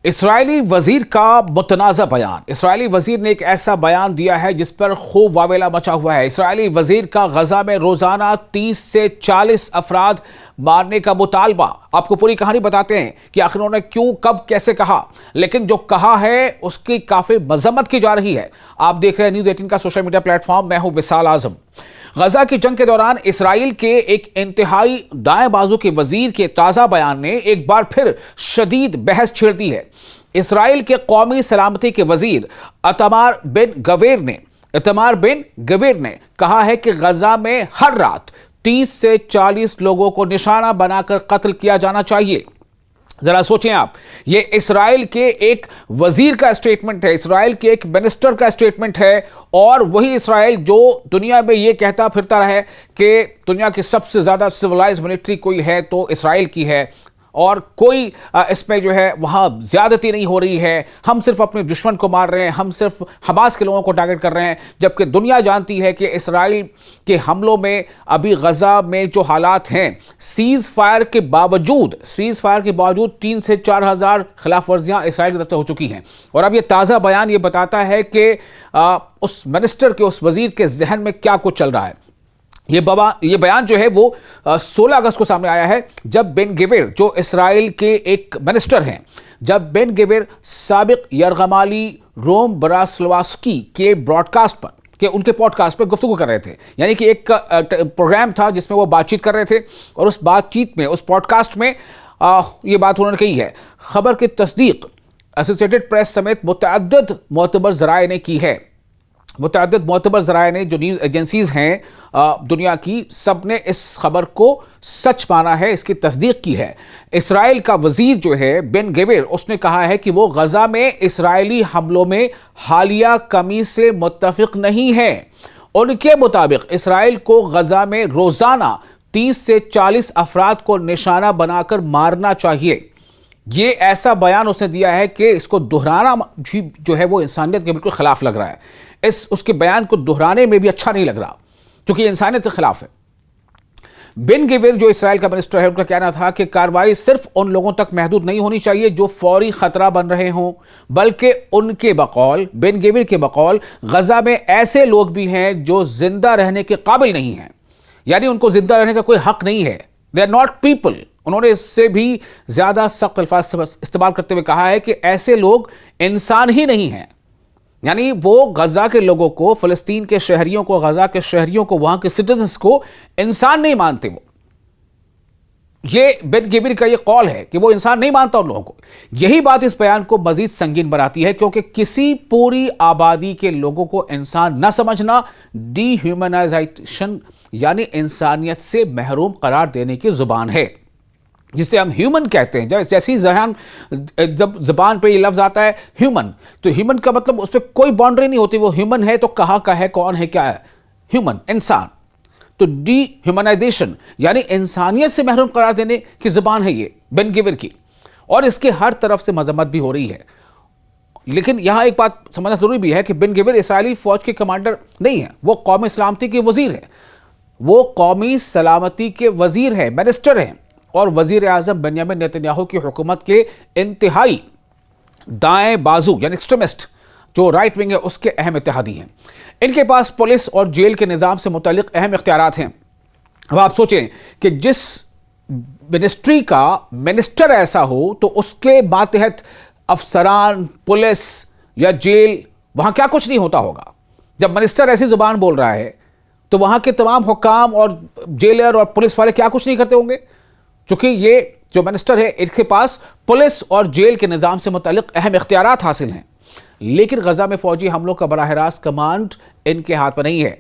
اسرائیلی وزیر کا متنازع بیان۔ اسرائیلی وزیر نے ایک ایسا بیان دیا ہے جس پر خوب واویلا مچا ہوا ہے۔ اسرائیلی وزیر کا غزہ میں روزانہ 30 سے 40 افراد مارنے کا مطالبہ۔ آپ کو پوری کہانی بتاتے ہیں کہ آخر انہوں نے کیوں، کب، کیسے کہا، لیکن جو کہا ہے اس کی کافی مذمت کی جا رہی ہے۔ آپ دیکھ رہے ہیں نیوز 18 کا سوشل میڈیا پلیٹ فارم، میں ہوں وصال اعظم۔ غزہ کی جنگ کے دوران اسرائیل کے ایک انتہائی دائیں بازو کے وزیر کے تازہ بیان نے ایک بار پھر شدید بحث چھیڑ دی ہے۔ اسرائیل کے قومی سلامتی کے وزیر ایتمار بن گویر نے کہا ہے کہ غزہ میں ہر رات 30 سے 40 لوگوں کو نشانہ بنا کر قتل کیا جانا چاہیے۔ ذرا سوچیں آپ، یہ اسرائیل کے ایک وزیر کا اسٹیٹمنٹ ہے، اسرائیل کے ایک منسٹر کا اسٹیٹمنٹ ہے، اور وہی اسرائیل جو دنیا میں یہ کہتا پھرتا رہے کہ دنیا کی سب سے زیادہ سیولائز ملٹری کوئی ہے تو اسرائیل کی ہے، اور کوئی اس میں جو ہے وہاں زیادتی نہیں ہو رہی ہے، ہم صرف اپنے دشمن کو مار رہے ہیں، ہم صرف حماس کے لوگوں کو ٹارگٹ کر رہے ہیں، جبکہ دنیا جانتی ہے کہ اسرائیل کے حملوں میں ابھی غزہ میں جو حالات ہیں، سیز فائر کے باوجود 3 سے 4 ہزار خلاف ورزیاں اسرائیل کی طرف سے ہو چکی ہیں۔ اور اب یہ تازہ بیان یہ بتاتا ہے کہ اس منسٹر کے، اس وزیر کے ذہن میں کیا کچھ چل رہا ہے۔ یہ بیان جو ہے وہ 16 اگست کو سامنے آیا ہے، جب بن گویر جو اسرائیل کے ایک منسٹر ہیں، جب بن گویر سابق یرغمالی روم براسلواسکی کے براڈکاسٹ پر، کہ ان کے پوڈ کاسٹ پہ گفتگو کر رہے تھے، یعنی کہ ایک پروگرام تھا جس میں وہ بات چیت کر رہے تھے، اور اس بات چیت میں، اس پوڈ کاسٹ میں یہ بات انہوں نے کہی ہے۔ خبر کی تصدیق ایسوسیٹڈ پریس سمیت متعدد معتبر ذرائع نے کی ہے۔ متعدد معتبر ذرائع نے، جو نیوز ایجنسیز ہیں دنیا کی، سب نے اس خبر کو سچ مانا ہے، اس کی تصدیق کی ہے۔ اسرائیل کا وزیر جو ہے بن گویر، اس نے کہا ہے کہ وہ غزہ میں اسرائیلی حملوں میں حالیہ کمی سے متفق نہیں ہے۔ ان کے مطابق اسرائیل کو غزہ میں روزانہ 30 سے 40 افراد کو نشانہ بنا کر مارنا چاہیے۔ یہ ایسا بیان اس نے دیا ہے کہ اس کو دہرانا جو ہے وہ انسانیت کے بالکل خلاف لگ رہا ہے۔ اس کے بیان کو دہرانے میں بھی اچھا نہیں لگ رہا، کیونکہ یہ انسانیت کے خلاف ہے۔ بن گویر جو اسرائیل کا منسٹر ہے، ان کا کہنا تھا کہ کارروائی صرف ان لوگوں تک محدود نہیں ہونی چاہیے جو فوری خطرہ بن رہے ہوں، بلکہ ان کے بقول، بن گویر کے بقول، غزہ میں ایسے لوگ بھی ہیں جو زندہ رہنے کے قابل نہیں ہیں، یعنی ان کو زندہ رہنے کا کوئی حق نہیں ہے۔ They are not people۔ انہوں نے اس سے بھی زیادہ سخت الفاظ استعمال کرتے ہوئے کہا ہے کہ ایسے لوگ انسان ہی نہیں ہیں، یعنی وہ غزہ کے لوگوں کو، فلسطین کے شہریوں کو، غزہ کے شہریوں کو، وہاں کے سٹیزنز کو انسان نہیں مانتے۔ وہ یہ بن گویر کا یہ قول ہے کہ وہ انسان نہیں مانتا ان لوگوں کو۔ یہی بات اس بیان کو مزید سنگین بناتی ہے، کیونکہ کسی پوری آبادی کے لوگوں کو انسان نہ سمجھنا ڈی ہیومنائزیشن، یعنی انسانیت سے محروم قرار دینے کی زبان ہے، جسے ہم ہیومن کہتے ہیں۔ جیسی جب زبان پہ یہ لفظ آتا ہے ہیومن، تو ہیومن کا مطلب اس پہ کوئی باؤنڈری نہیں ہوتی، وہ ہیومن ہے تو کہاں کا ہے، کون ہے، کیا ہے، ہیومن، انسان۔ تو ڈی ہیومنائزیشن یعنی انسانیت سے محروم قرار دینے کی زبان ہے یہ بن گویر کی، اور اس کے ہر طرف سے مذمت بھی ہو رہی ہے۔ لیکن یہاں ایک بات سمجھنا ضروری بھی ہے کہ بن گویر اسرائیلی فوج کے کمانڈر نہیں ہیں، وہ قومی سلامتی کے وزیر ہیں، وہ قومی سلامتی کے وزیر ہیں، منسٹر ہیں، اور وزیر اعظم بنیامین نیتن یاہو کی حکومت کے انتہائی دائیں بازو یعنی ایکسٹریمسٹ جو رائٹ ونگ ہے، اس کے اہم اتحادی ہیں۔ ان کے پاس پولیس اور جیل کے نظام سے متعلق اہم اختیارات ہیں۔ اب آپ سوچیں کہ جس منسٹری کا منسٹر ایسا ہو تو اس کے ماتحت افسران، پولیس یا جیل، وہاں کیا کچھ نہیں ہوتا ہوگا۔ جب منسٹر ایسی زبان بول رہا ہے تو وہاں کے تمام حکام اور جیلر اور پولیس والے کیا کچھ نہیں کرتے ہوں گے، چونکہ یہ جو منسٹر ہے ان کے پاس پولیس اور جیل کے نظام سے متعلق اہم اختیارات حاصل ہیں۔ لیکن غزہ میں فوجی حملوں کا براہ راست کمانڈ ان کے ہاتھ میں نہیں ہے،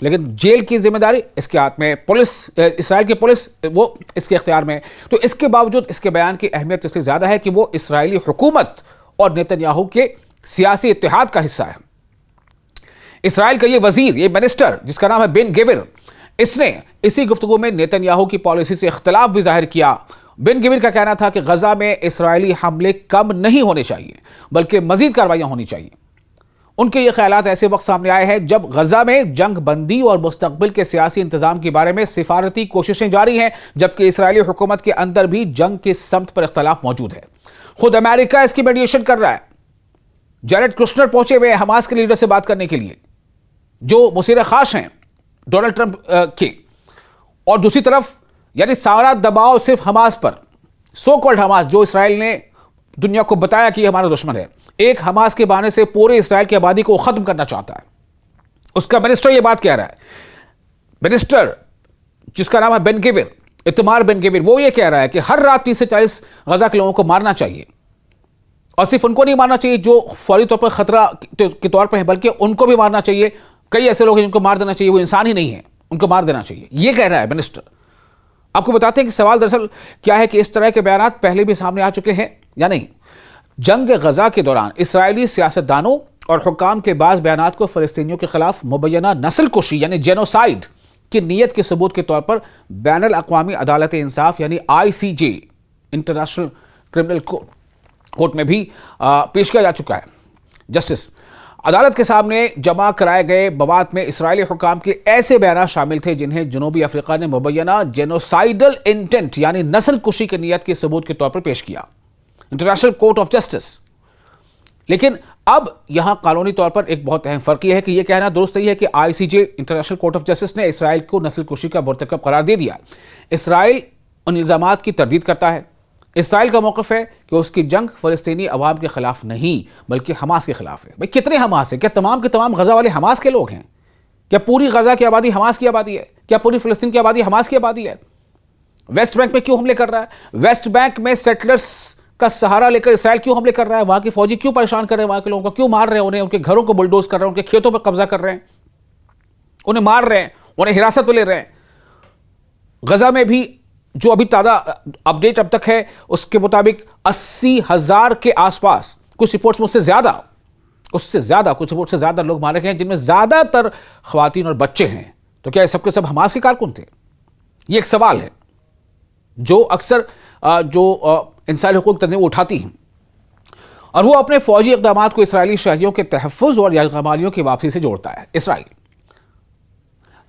لیکن جیل کی ذمہ داری اس کے ہاتھ میں، پولیس، اسرائیل کی پولیس، وہ اس کے اختیار میں۔ تو اس کے باوجود اس کے بیان کی اہمیت اس سے زیادہ ہے کہ وہ اسرائیلی حکومت اور نیتن یاہو کے سیاسی اتحاد کا حصہ ہے۔ اسرائیل کا یہ وزیر، یہ منسٹر جس کا نام ہے بن گویر، اس نے اسی گفتگو میں نیتن یاہو کی پالیسی سے اختلاف بھی ظاہر کیا۔ بن گویر کا کہنا تھا کہ غزہ میں اسرائیلی حملے کم نہیں ہونے چاہیے، بلکہ مزید کارروائیاں ہونی چاہیے۔ ان کے یہ خیالات ایسے وقت سامنے آئے ہیں جب غزہ میں جنگ بندی اور مستقبل کے سیاسی انتظام کے بارے میں سفارتی کوششیں جاری ہیں، جبکہ اسرائیلی حکومت کے اندر بھی جنگ کی سمت پر اختلاف موجود ہے۔ خود امریکہ اس کی میڈیشن کر رہا ہے۔ جیرڈ کشنر پہنچے ہوئے ہیں حماس کے لیڈر سے بات کرنے کے لیے، جو مصیر خاص ہیں ڈونلڈ ٹرمپ کے، اور دوسری طرف یعنی سارا دباؤ صرف حماس پر، سو کالڈ حماس، جو اسرائیل نے دنیا کو بتایا کہ یہ ہمارا دشمن ہے، ایک حماس کے بہانے سے پورے اسرائیل کی آبادی کو ختم کرنا چاہتا ہے۔ اس کا منسٹر یہ بات کہہ رہا ہے، منسٹر جس کا نام ہے بن گویر، اتمار بن گویر، وہ یہ کہہ رہا ہے کہ ہر رات 30 سے 40 غزہ کے لوگوں کو مارنا چاہیے، اور صرف ان کو نہیں مارنا چاہیے جو فوری طور پر خطرہ کے طور پر ہیں، بلکہ ان کو بھی مارنا چاہیے۔ کئی ایسے لوگ ہیں جن کو مار دینا چاہیے، وہ انسان ہی نہیں ہیں، ان کو مار دینا چاہیے، یہ کہہ رہا ہے منسٹر۔ آپ کو بتاتے ہیں کہ سوال دراصل کیا ہے کہ اس طرح کے بیانات پہلے بھی سامنے آ چکے ہیں یا نہیں۔ جنگ غزہ کے دوران اسرائیلی سیاستدانوں اور حکام کے بعض بیانات کو فلسطینیوں کے خلاف مبینہ نسل کشی یعنی جینوسائیڈ کی نیت کے ثبوت کے طور پر بین الاقوامی عدالت انصاف یعنی ICJ انٹرنیشنل کرمنل کورٹ میں بھی پیش کیا جا چکا ہے۔ جسٹس عدالت کے سامنے جمع کرائے گئے مواد میں اسرائیلی حکام کے ایسے بیانات شامل تھے جنہیں جنوبی افریقہ نے مبینہ جینوسائیڈل انٹینٹ یعنی نسل کشی کی نیت کے ثبوت کے طور پر پیش کیا، انٹرنیشنل کورٹ آف جسٹس۔ لیکن اب یہاں قانونی طور پر ایک بہت اہم فرق یہ ہے کہ یہ کہنا درست نہیں ہے کہ ICJ international court of justice نے اسرائیل کو نسل کشی کا مرتکب قرار دے دیا۔ اسرائیل ان الزامات کی تردید کرتا ہے۔ اسرائیل کا موقف ہے کہ اس کی جنگ فلسطینی عوام کے خلاف نہیں بلکہ حماس کے خلاف ہے۔ بھئی کتنے حماس ہیں؟ کیا تمام کے تمام غزہ والے حماس کے لوگ ہیں؟ کیا پوری غزہ کی آبادی حماس کی آبادی ہے؟ کیا پوری فلسطین کی آبادی حماس کی آبادی ہے؟ ویسٹ بینک میں کیوں حملے کر رہا ہے؟ ویسٹ بینک میں سیٹلرز کا سہارا لے کر اسرائیل کیوں حملے کر رہا ہے؟ وہاں کی فوجی کیوں پریشان کر رہے ہیں؟ وہاں کے لوگوں کو کیوں مار رہے ہیں؟ انہیں ان کے گھروں کو بلڈوز کر رہے ہیں، ان کے کھیتوں پر قبضہ کر رہے ہیں، انہیں مار رہے ہیں، انہیں حراست میں لے رہے ہیں۔ غزہ میں بھی جو ابھی تازہ اپڈیٹ اب تک ہے اس کے مطابق 80,000 کے آس پاس، کچھ رپورٹس میں اس سے زیادہ کچھ رپورٹ سے زیادہ لوگ مارے گئے ہیں، جن میں زیادہ تر خواتین اور بچے ہیں۔ تو کیا یہ سب کے سب حماس کے کارکن تھے؟ یہ ایک سوال ہے جو اکثر جو انسانی حقوق تنظیمیں اٹھاتی ہیں، اور وہ اپنے فوجی اقدامات کو اسرائیلی شہریوں کے تحفظ اور یرغمالیوں کی واپسی سے جوڑتا ہے اسرائیل۔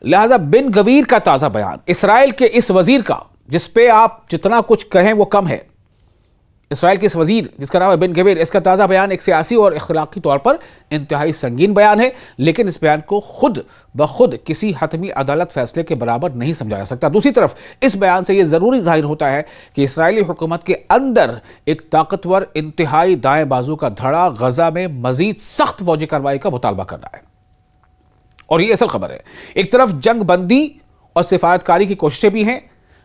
لہذا بن گویر کا تازہ بیان، اسرائیل کے اس وزیر کا جس پہ آپ جتنا کچھ کہیں وہ کم ہے، اسرائیل کے اس وزیر جس کا نام ہے بن گویر، اس کا تازہ بیان ایک سیاسی اور اخلاقی طور پر انتہائی سنگین بیان ہے، لیکن اس بیان کو خود بخود کسی حتمی عدالت فیصلے کے برابر نہیں سمجھا جا سکتا۔ دوسری طرف اس بیان سے یہ ضروری ظاہر ہوتا ہے کہ اسرائیلی حکومت کے اندر ایک طاقتور انتہائی دائیں بازو کا دھڑا غزہ میں مزید سخت فوجی کارروائی کا مطالبہ کر رہا ہے، اور یہ اصل خبر ہے۔ ایک طرف جنگ بندی اور سفارتکاری کی کوششیں بھی ہیں،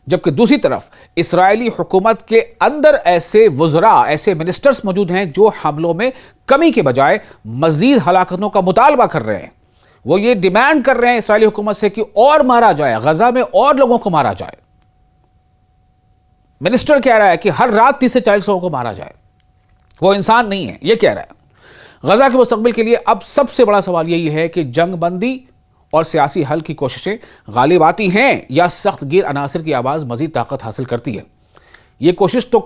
جبکہ دوسری طرف اسرائیلی حکومت کے اندر ایسے وزراء، ایسے منسٹرز موجود ہیں جو حملوں میں کمی کے بجائے مزید ہلاکتوں کا مطالبہ کر رہے ہیں۔ وہ یہ ڈیمانڈ کر رہے ہیں اسرائیلی حکومت سے کہ اور مارا جائے، غزہ میں اور لوگوں کو مارا جائے۔ منسٹر کہہ رہا ہے کہ ہر رات 30 سے 40 لوگوں کو مارا جائے، وہ انسان نہیں ہے، یہ کہہ رہا ہے۔ غزہ کے مستقبل کے لیے اب سب سے بڑا سوال یہی ہے کہ جنگ بندی اور سیاسی حل کی کوششیں غالب آتی ہیں یا سخت گیر عناصر کی آواز مزید طاقت حاصل کرتی ہے۔ یہ کوشش تو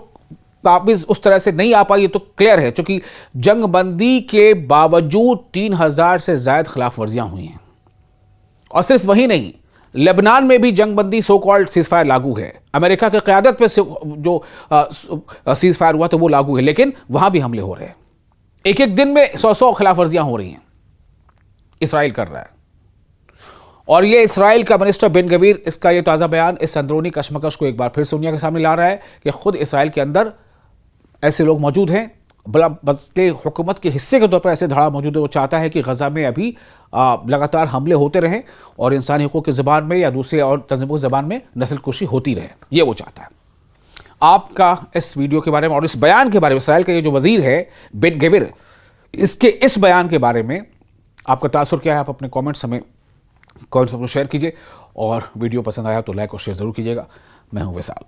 قابض اس طرح سے نہیں آ پائی، یہ تو کلیئر ہے، چونکہ جنگ بندی کے باوجود 3000 سے زائد خلاف ورزیاں ہوئی ہیں، اور صرف وہی نہیں، لبنان میں بھی جنگ بندی سو کالڈ سیز فائر لاگو ہے۔ امریکہ کی قیادت پہ جو سیز فائر ہوا تو وہ لاگو ہے، لیکن وہاں بھی حملے ہو رہے ہیں، ایک دن میں 100 خلاف ورزیاں ہو رہی ہیں، اسرائیل کر رہا ہے۔ اور یہ اسرائیل کا منسٹر بن گویر، اس کا یہ تازہ بیان اس اندرونی کشمکش کو ایک بار پھر سے دنیا کے سامنے لا رہا ہے کہ خود اسرائیل کے اندر ایسے لوگ موجود ہیں، بلکہ حکومت کے حصے کے طور پر ایسے دھڑا موجود ہے۔ وہ چاہتا ہے کہ غزہ میں ابھی لگاتار حملے ہوتے رہیں اور انسانی حقوق کی زبان میں یا دوسرے اور تنظیموں کی زبان میں نسل کشی ہوتی رہے، یہ وہ چاہتا ہے۔ آپ کا اس ویڈیو کے بارے میں اور اس بیان کے بارے میں، اسرائیل کا یہ جو وزیر ہے بن گویر، اس کے اس بیان کے بارے میں آپ کا تاثر کیا ہے؟ آپ اپنے کامنٹس ہمیں شیئر کیجئے، اور ویڈیو پسند آیا تو لائک اور شیئر ضرور کیجئے گا۔ میں ہوں وصال۔